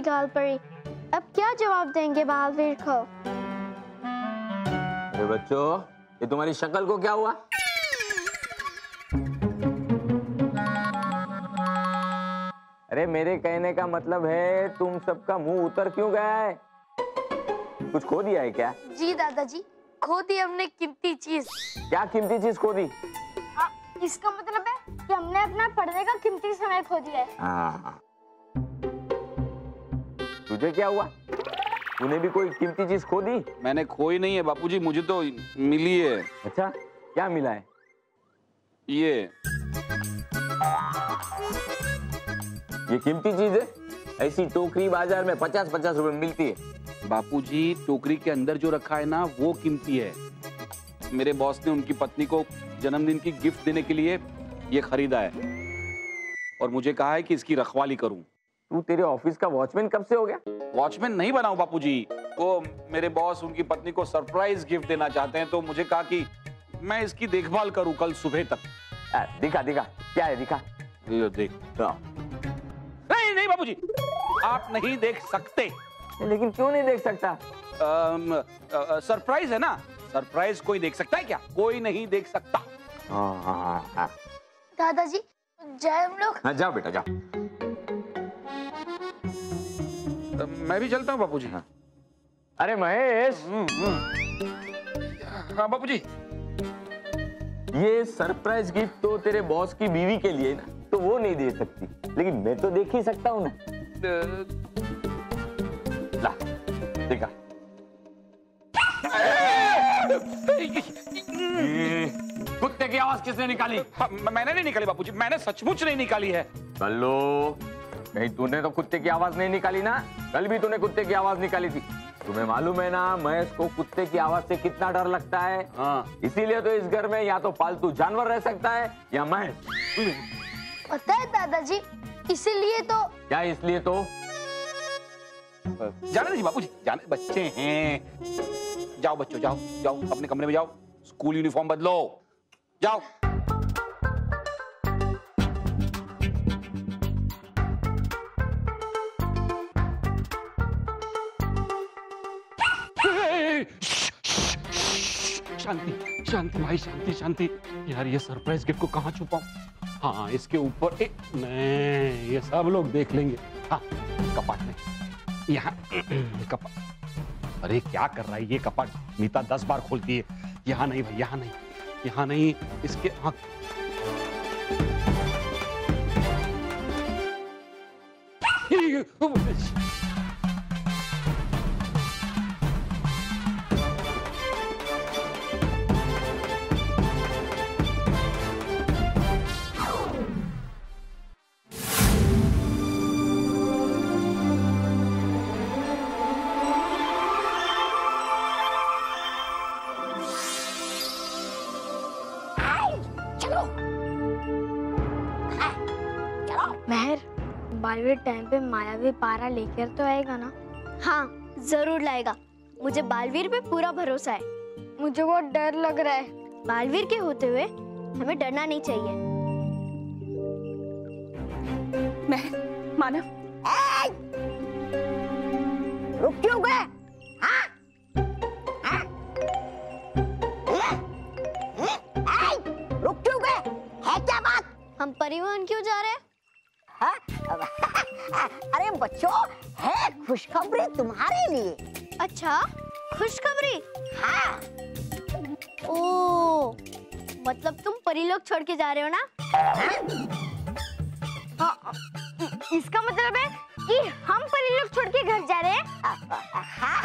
गाल पड़ी। अब क्या जवाब देंगे बलवीर को? अरे बच्चों, ये तुम्हारी शक्ल को क्या हुआ? अरे मेरे कहने का मतलब है तुम सबका मुंह उतर क्यों गया है? कुछ खो दिया है क्या? जी दादाजी, खो दी हमने कीमती चीज। क्या कीमती चीज खो दी? इसका मतलब है कि हमने अपना पढ़ने का कीमती समय खो दिया है। हाँ। तुझे क्या हुआ? तूने भी कोई कीमती चीज खो दी? मैंने खोई नहीं है बापूजी, मुझे तो मिली है। अच्छा, क्या मिला है? ये कीमती चीज है? ऐसी टोकरी बाजार में 50-50 रुपए मिलती है। बापूजी, टोकरी के अंदर जो रखा है ना वो कीमती है। मेरे बॉस ने उनकी पत्नी को जन्मदिन की गिफ्ट देने के लिए ये खरीदा है और मुझे कहा है कि इसकी रखवाली करूं। तू तेरे ऑफिस का वॉचमैन कब से हो गया? वॉचमैन नहीं बना हूं बापूजी, वो मेरे बॉस उनकी पत्नी को सरप्राइज गिफ्ट देना चाहते हैं तो मुझे कहा कि मैं इसकी देखभाल करूं कल सुबह तक। दिखा दिखा, क्या है दिखा? ये देख। नहीं नहीं बापूजी, आप नहीं देख सकते। लेकिन क्यों नहीं देख सकता? सरप्राइज है ना, सरप्राइज कोई देख सकता है क्या? कोई नहीं देख सकता। हाँ। दादाजी जाए हम लोग? हाँ जाओ बेटा जाओ। मैं भी चलता हूँ बापूजी। हाँ। अरे महेश। हाँ बापूजी। ये सरप्राइज गिफ्ट तो तेरे बॉस की बीवी के लिए ना, तो वो नहीं दे सकती, लेकिन मैं तो देख ही सकता हूँ ना। ला देखा। कुत्ते की आवाज किसने निकाली? मैंने नहीं निकाली बापूजी, मैंने सचमुच नहीं निकाली है। कल्लू, नहीं तूने तो कुत्ते की आवाज नहीं निकाली ना? कल भी तूने कुत्ते की आवाज निकाली थी। तुम्हें मालूम है ना महेश को कुत्ते की आवाज से कितना डर लगता है? हाँ। इसीलिए तो इस घर में या तो पालतू जानवर रह सकता है या महेश। पता है दादाजी, इसीलिए तो। क्या इसलिए तो? जाने दीजिए बापूजी, जाने, बच्चे हैं। जाओ बच्चों, जाओ जाओ अपने कमरे में जाओ, स्कूल यूनिफॉर्म बदलो, जाओ। शांति शांति भाई, शांति शांति। यार ये सरप्राइज गिफ्ट को कहाँ छुपाऊं? हाँ इसके ऊपर नहीं, ये सब लोग देख लेंगे। हाँ कपाट में, यहाँ कपाट। अरे क्या कर रहा है ये कपाट? मीता 10 बार खोलती है। यहाँ नहीं भाई, यहाँ नहीं, यहाँ नहीं, इसके हाँ। महर, बलवीर टाइम पे मायावी पारा लेकर तो आएगा ना? हाँ जरूर लाएगा, मुझे बलवीर पे पूरा भरोसा है। मुझे बहुत डर लग रहा है। बलवीर के होते हुए हमें डरना नहीं चाहिए। महर, मानव, रुक क्यों गए? रुक क्यों गए? है क्या बात? हम परिवहन क्यों जा रहे हैं? अरे बच्चों, है खुशखबरी तुम्हारे लिए। अच्छा, खुशखबरी? हाँ। ओ, मतलब तुम परिलोक छोड़ के जा रहे हो ना? हाँ, इसका मतलब है कि हम परिलोक छोड़ के घर जा रहे हैं? हाँ,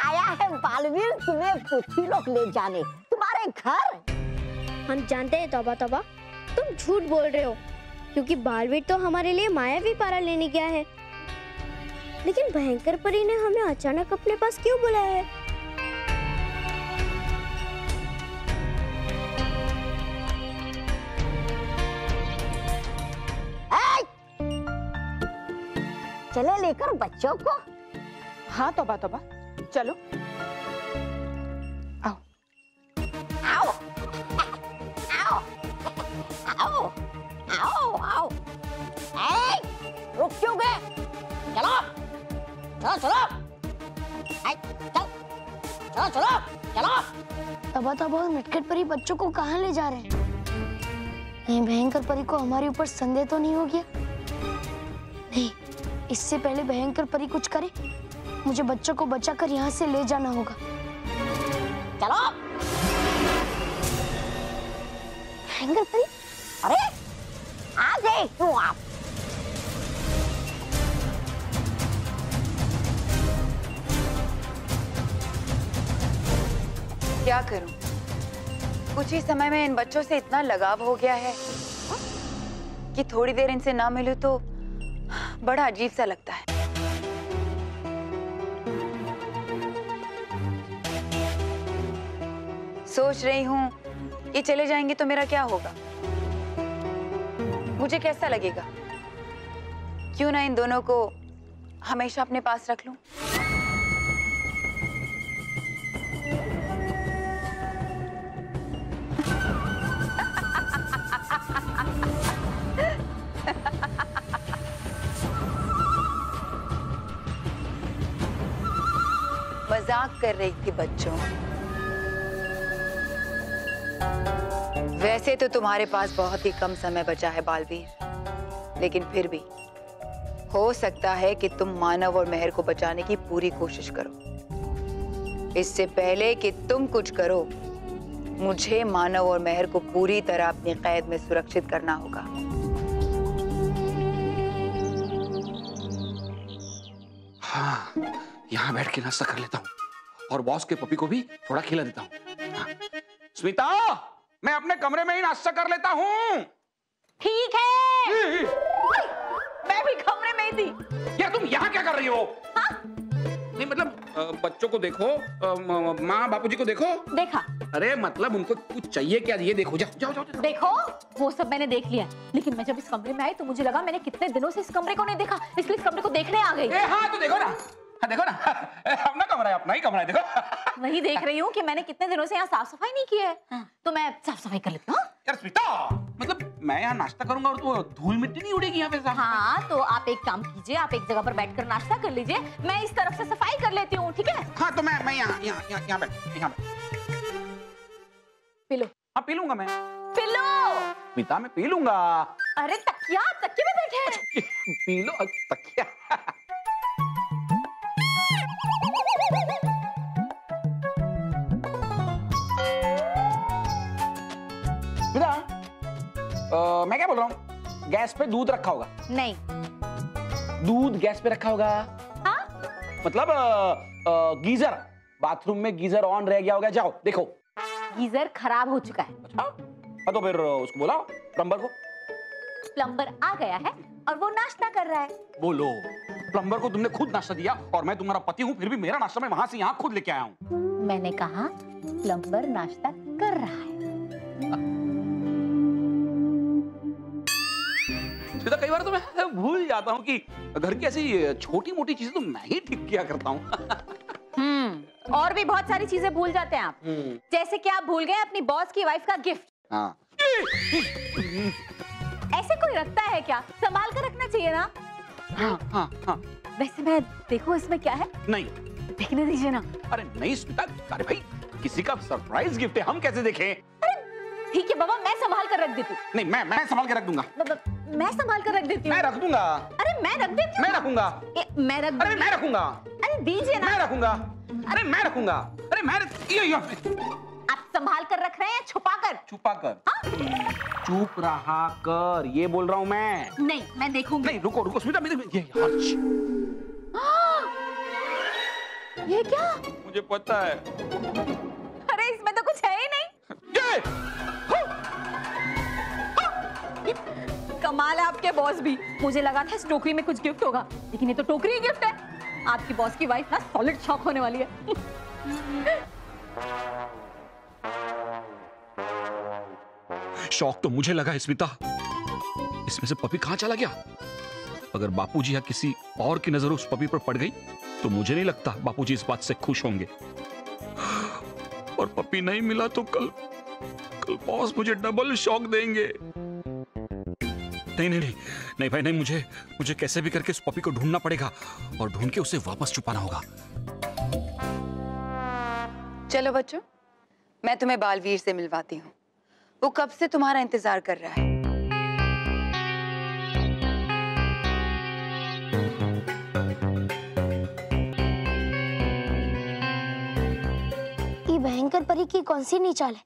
आया है बलवीर तुम्हें पृथ्वीलोक ले जाने, तुम्हारे घर। हम जानते हैं तौबा तौबा, तुम झूठ बोल रहे हो, क्योंकि बलवीर तो हमारे लिए मायावी पारा लेने गया है। लेकिन भयंकर परी ने हमें अचानक अपने पास क्यों बुलाया है? चले लेकर बच्चों को। हाँ तौबा तौबा, चलो आओ आओ आओ आओ आओ आओ। रुक क्यों गए? चलो चलो चलो आई, चल चलो चलो चलो। तबा तबा और नटखट परी बच्चों को कहाँ ले जा रहे हैं? नहीं, भयंकर परी को हमारे ऊपर संदेह तो नहीं हो गया? नहीं, इससे पहले भयंकर परी कुछ करे, मुझे बच्चों को बचाकर यहाँ से ले जाना होगा। चलो। भयंकर परी, अरे आ गए क्यों आप? क्या करूं? कुछ ही समय में इन बच्चों से इतना लगाव हो गया है कि थोड़ी देर इनसे ना मिलूं तो बड़ा अजीब सा लगता है। सोच रही हूं कि चले जाएंगे तो मेरा क्या होगा, मुझे कैसा लगेगा? क्यों ना इन दोनों को हमेशा अपने पास रख लूं। मजाक कर रही थी बच्चों। वैसे तो तुम्हारे पास बहुत ही कम समय बचा है बालवीर, लेकिन फिर भी हो सकता है कि तुम मानव और मेहर को बचाने की पूरी कोशिश करो। इससे पहले कि तुम कुछ करो, मुझे मानव और मेहर को पूरी तरह अपनी कैद में सुरक्षित करना होगा। हाँ, यहाँ बैठ के नाश्ता कर लेता हूँ और बॉस के पपी को भी थोड़ा खिला देता हूँ। हाँ। स्मिता, मैं अपने कमरे में ही नाश्ता कर लेता हूँ। ठीक है। मैं भी कमरे में ही थी। यार तुम यहाँ क्या कर रही हो? हाँ? नहीं मतलब बच्चों को देखो, माँ बापूजी को देखो। देखा। अरे मतलब उनको कुछ चाहिए क्या? ये देखो, जाओ जाओ जाओ। देखो, वो सब मैंने देख लिया, लेकिन मैं जब इस कमरे में आई तो मुझे लगा मैंने कितने दिनों से इस कमरे को नहीं देखा, इसलिए इस कमरे को देखने आ गई। हाँ तो देखो ना, हाँ देखो ना, अपना कमरा है, अपना ही कमरा है, देखो। वही देख रही हूँ कि मैंने कितने दिनों से यहाँ साफ सफाई नहीं की है। हाँ। तो मैं साफ सफाई कर लेती हूँ। यार स्मिता, मतलब मैं यहाँ नाश्ता करूंगा और तो धूल मिट्टी नहीं उड़ेगी यहाँ पे? हाँ, तो आप एक काम कीजिए, आप एक जगह पर बैठकर नाश्ता कर लीजिए, मैं इस तरफ से सफाई कर लेती हूँ, ठीक है? हाँ तो मैं यहाँ बैठ। P low. हाँ पी लूंगा मैं। P low. स्मिता मैं पी लूंगा। अरे तकिए में बैठे हैं। पी लो तकिया। मैं क्या बोल रहा हूँ, गैस पे दूध रखा होगा? नहीं। दूध गैस पे रखा होगा? हाँ? मतलब गीजर, बाथरूम में गीजर ऑन रह गया होगा, जाओ देखो। गीजर खराब हो चुका है। अच्छा, तो फिर उसको बुलाओ, प्लम्बर को। प्लम्बर आ गया है और वो नाश्ता कर रहा है। बोलो, प्लम्बर को तुमने खुद नाश्ता दिया और मैं तुम्हारा पति हूँ, फिर भी मेरा नाश्ता मैं वहां से यहाँ खुद लेके आया हूँ। मैंने कहा प्लम्बर नाश्ता कर रहा है। कई बार तो मैं भूल जाता हूँ कि घर की ऐसी छोटी मोटी चीजें तो मैं ही ठीक किया करता हूँ। और भी बहुत सारी चीजें भूल जाते हैं आप। जैसे कि आप भूल गए अपनी बॉस की वाइफ का गिफ्ट। हाँ। ऐसे कोई रखता है क्या? संभाल कर रखना चाहिए ना। हाँ, हाँ, हाँ। वैसे मैं देखो इसमें क्या है? नहीं देखने दीजिए ना। अरे नहीं स्मिता, अरे भाई किसी का सरप्राइज गिफ्ट है, हम कैसे देखें? ठीक है बाबा, मैं संभाल कर रख देती हूँ। नहीं मैं संभाल के रख दूंगा। मैं संभाल कर रख देती हूँ। मैं रख दूंगा। अरे मैं रख देती हूँ। मैं रखूंगा। मैं रख अरे मैं रखूंगा। अरे दीजिए ना। मैं रखूंगा। अरे मैं रखूंगा। अरे मैं ये आप संभाल कर रख रहे हैं, छुपा कर? छुपा कर। चुप रहा कर, ये बोल रहा हूँ मैं। नहीं, मैं देखूंगी। नहीं रुको स्मिता, ये क्या? मुझे पता है। अरे इसमें तो कुछ है ही नहीं। कमाल है आपके बॉस भी। मुझे लगा था इस टोकरी में कुछ गिफ्ट होगा, लेकिन ये तो टोकरी ही गिफ्ट है। आपकी बॉस की वाइफ ना सॉलिड शॉक होने वाली है। शौक तो मुझे लगा स्मिता, इसमें से पपी कहां चला गया? अगर बापूजी या किसी और की नजर उस पपी पर पड़ गई तो मुझे नहीं लगता बापूजी इस बात से खुश होंगे। और पपी नहीं मिला तो कल बॉस मुझे डबल शॉक देंगे। नहीं नहीं नहीं नहीं भाई नहीं, मुझे कैसे भी करके उस पपी को ढूंढना पड़ेगा और ढूंढ के उसे वापस छुपाना होगा। चलो बच्चों, मैं तुम्हें बालवीर से मिलवाती हूँ। वो कब से तुम्हारा इंतजार कर रहा है। ये भयंकर परी की कौन सी नीचाल है?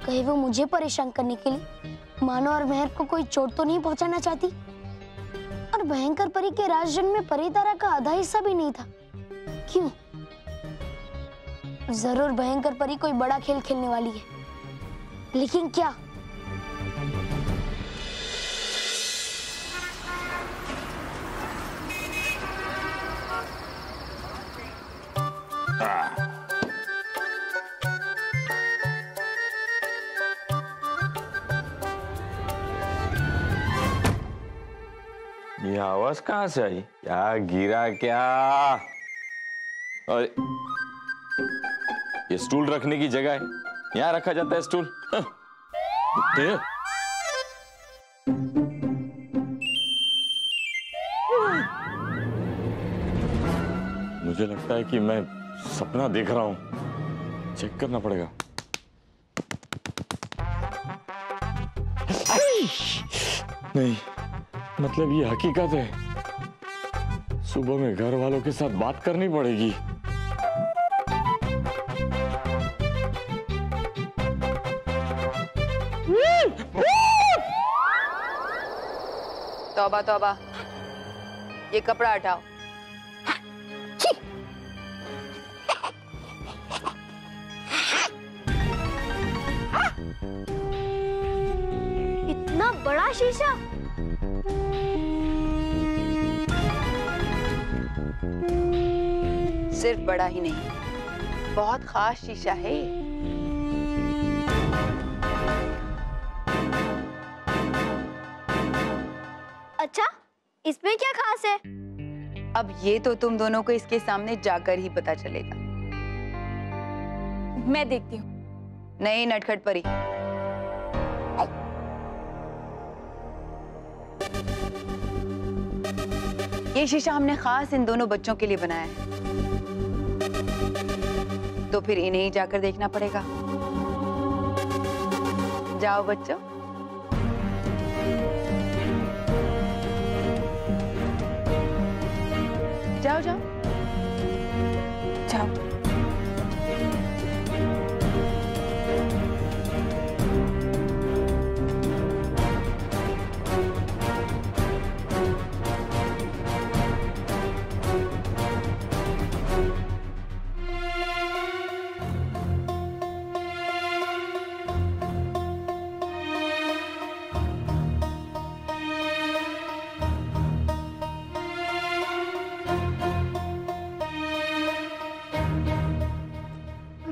कहीं वो मुझे परेशान करने के लिए मानो और मेहर को कोई चोट तो नहीं पहुंचाना चाहती? और भयंकर परी के राजजन में परी तारा का आधा हिस्सा भी नहीं था। क्यों? जरूर भयंकर परी कोई बड़ा खेल खेलने वाली है, लेकिन क्या? ये आवाज कहाँ से आई? क्या गिरा क्या? और ये स्टूल रखने की जगह है, यहाँ रखा जाता है स्टूल। मुझे लगता है कि मैं सपना देख रहा हूँ, चेक करना पड़ेगा। नहीं, मतलब ये हकीकत है। सुबह में घर वालों के साथ बात करनी पड़ेगी। तौबा तौबा, ये कपड़ा हटाओ। इतना बड़ा शीशा? सिर्फ बड़ा ही नहीं, बहुत खास शीशा है ये। अच्छा, इसमें क्या खास है? अब ये तो तुम दोनों को इसके सामने जाकर ही पता चलेगा। मैं देखती हूँ। नहीं नटखट परी, ये शीशा हमने खास इन दोनों बच्चों के लिए बनाया है, तो फिर इन्हें ही जाकर देखना पड़ेगा। जाओ बच्चों। जाओ जाओ जाओ।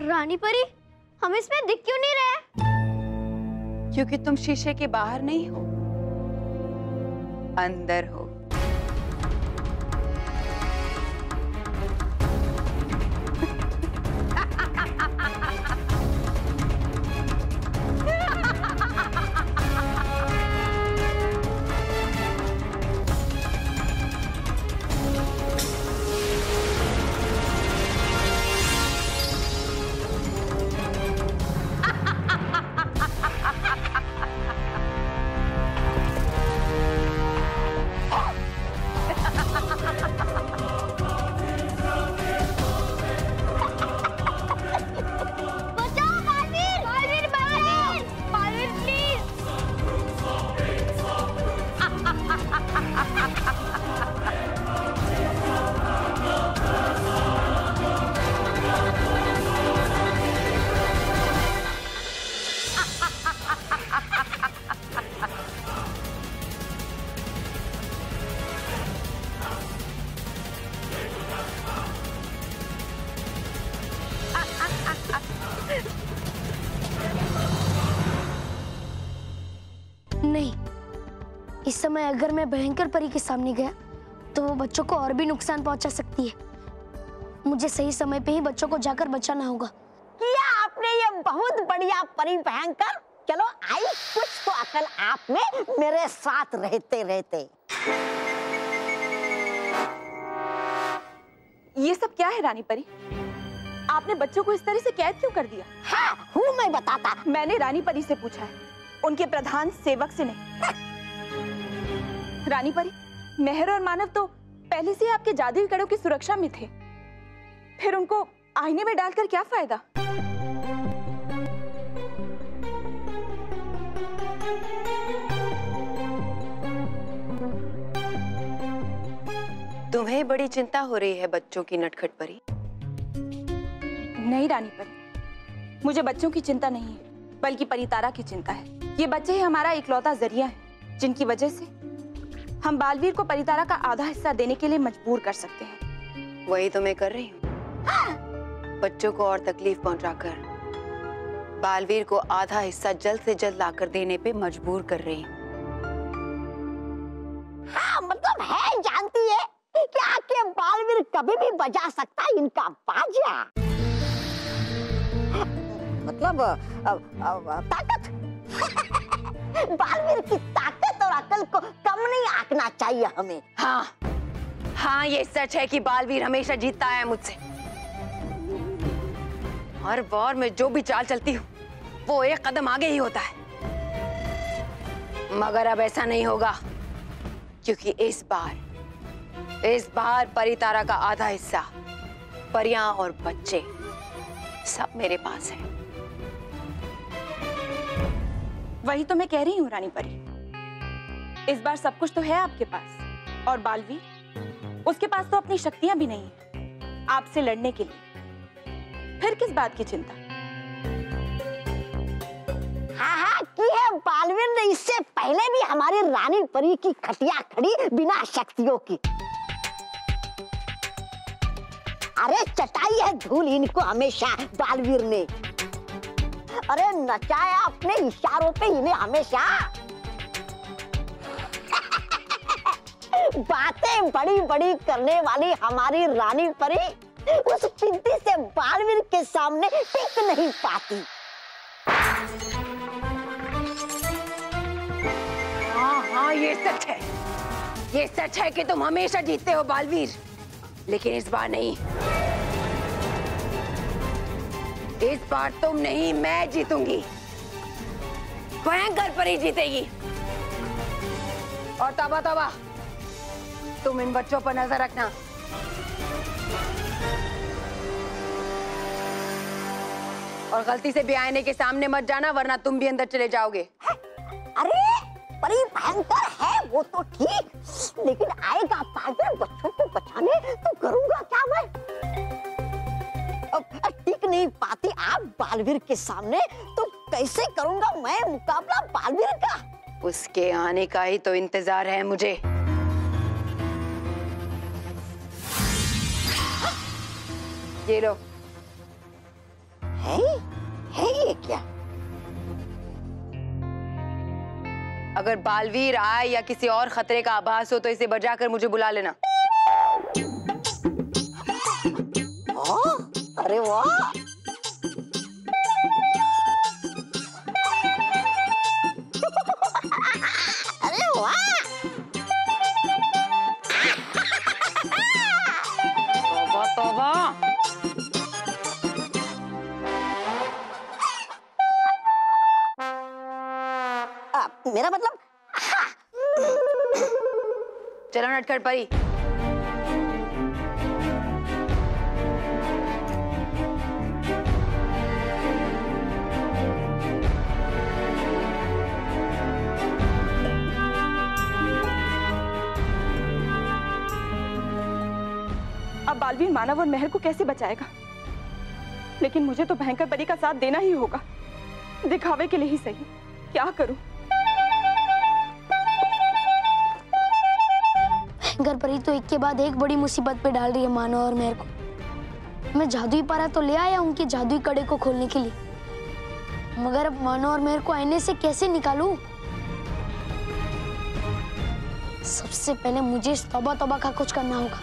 रानी परी, हम इसमें दिख क्यों नहीं रहे? क्योंकि तुम शीशे के बाहर नहीं हो, अंदर हो। नहीं, इस समय अगर मैं भयंकर परी के सामने गया तो वो बच्चों को और भी नुकसान पहुंचा सकती है। मुझे सही समय पे ही बच्चों को जाकर बचाना होगा। किया आपने ये बहुत बढ़िया परी भयंकर। चलो आई कुछ तो अकल आप में मेरे साथ रहते रहते। ये सब क्या है रानी परी? आपने बच्चों को इस तरह से कैद क्यों कर दिया? हाँ, हूँ मैं बताता। मैंने रानी परी से पूछा है, उनके प्रधान सेवक से नहीं। रानी परी, मेहर और मानव तो पहले से आपके जादुई कड़ों की सुरक्षा में थे, फिर उनको आईने में डालकर क्या फायदा? तुम्हें बड़ी चिंता हो रही है बच्चों की, नटखट परी? नहीं रानी परी, मुझे बच्चों की चिंता नहीं है, बल्कि परितारा की चिंता है। ये बच्चे ही हमारा इकलौता जरिया है, जिनकी वजह से हम बालवीर को परितारा का आधा हिस्सा देने के लिए मजबूर कर सकते हैं। वही तो मैं कर रही हूँ। बच्चों को और तकलीफ पहुंचाकर बालवीर को आधा हिस्सा जल्द से जल्द लाकर देने पे मजबूर कर रही हूँ। हाँ, मतलब है जानती है कि आके बालवीर कभी भी बजा सकता है इनका बाजा। मतलब ताकत। बालवीर की ताकत और अकल को कम नहीं आंकना चाहिए हमें। हाँ हाँ, ये सच है कि बालवीर हमेशा जीतता है मुझसे। हर बार मैं जो भी चाल चलती हूँ वो एक कदम आगे ही होता है, मगर अब ऐसा नहीं होगा, क्योंकि इस बार परितारा का आधा हिस्सा, परियां और बच्चे सब मेरे पास है। वही तो मैं कह रही हूँ रानी परी, इस बार सब कुछ तो है आपके पास, और बालवीर, उसके पास तो अपनी शक्तियां भी नहीं है आपसे लड़ने के लिए। फिर किस बात की चिंता? हाँ, की है बालवीर ने इससे पहले भी हमारी रानी परी की खटिया खड़ी बिना शक्तियों की। अरे चटाई है धूल इनको हमेशा बालवीर ने। अरे नचाया अपने इशारों पे इन्हें हमेशा। बातें बड़ी बड़ी करने वाली हमारी रानी परी उस पिंती से बालवीर के सामने टिक नहीं पाती। हाँ, ये सच है। ये सच है कि तुम हमेशा जीतते हो बालवीर, लेकिन इस बार नहीं। इस बार तुम नहीं, मैं जीतूंगी। भयंकर परी जीतेगी। और तबा तबा, तुम इन बच्चों पर नजर रखना। और गलती से भी आईने के सामने मत जाना, वरना तुम भी अंदर चले जाओगे। अरे परी भयंकर है वो तो ठीक, लेकिन आएगा पागल बच्चों को बचाने तो करूंगा क्या मैं? अब टिक नहीं पाती आप बालवीर के सामने, तो कैसे करूंगा मैं मुकाबला बालवीर का? उसके आने का ही तो इंतजार है मुझे। ये लो। है ये क्या? अगर बालवीर आए या किसी और खतरे का आभास हो तो इसे बजाकर मुझे बुला लेना। अरे वाह, अरे वाह, तौबा तौबा। मेरा मतलब चलो नटखट परी। अब बालवीर मानव और मेहर को कैसे बचाएगा? लेकिन मुझे तो भयंकर परी का साथ देना ही होगा, दिखावे के लिए ही सही। क्या करूं? भयंकर परी तो एक के बाद एक बड़ी मुसीबत पे डाल रही है मानव और मेहर को। मैं जादुई पारा तो ले आया उनके जादुई कड़े को खोलने के लिए, मगर अब मानव और मेहर को आईने से कैसे निकालूं? सबसे पहले मुझे इस तौबा तौबा का कुछ करना होगा।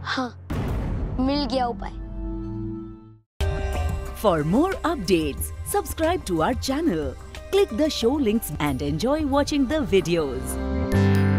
हाँ, मिल गया उपाय। For more updates, subscribe to our channel, click the show links and enjoy watching the videos.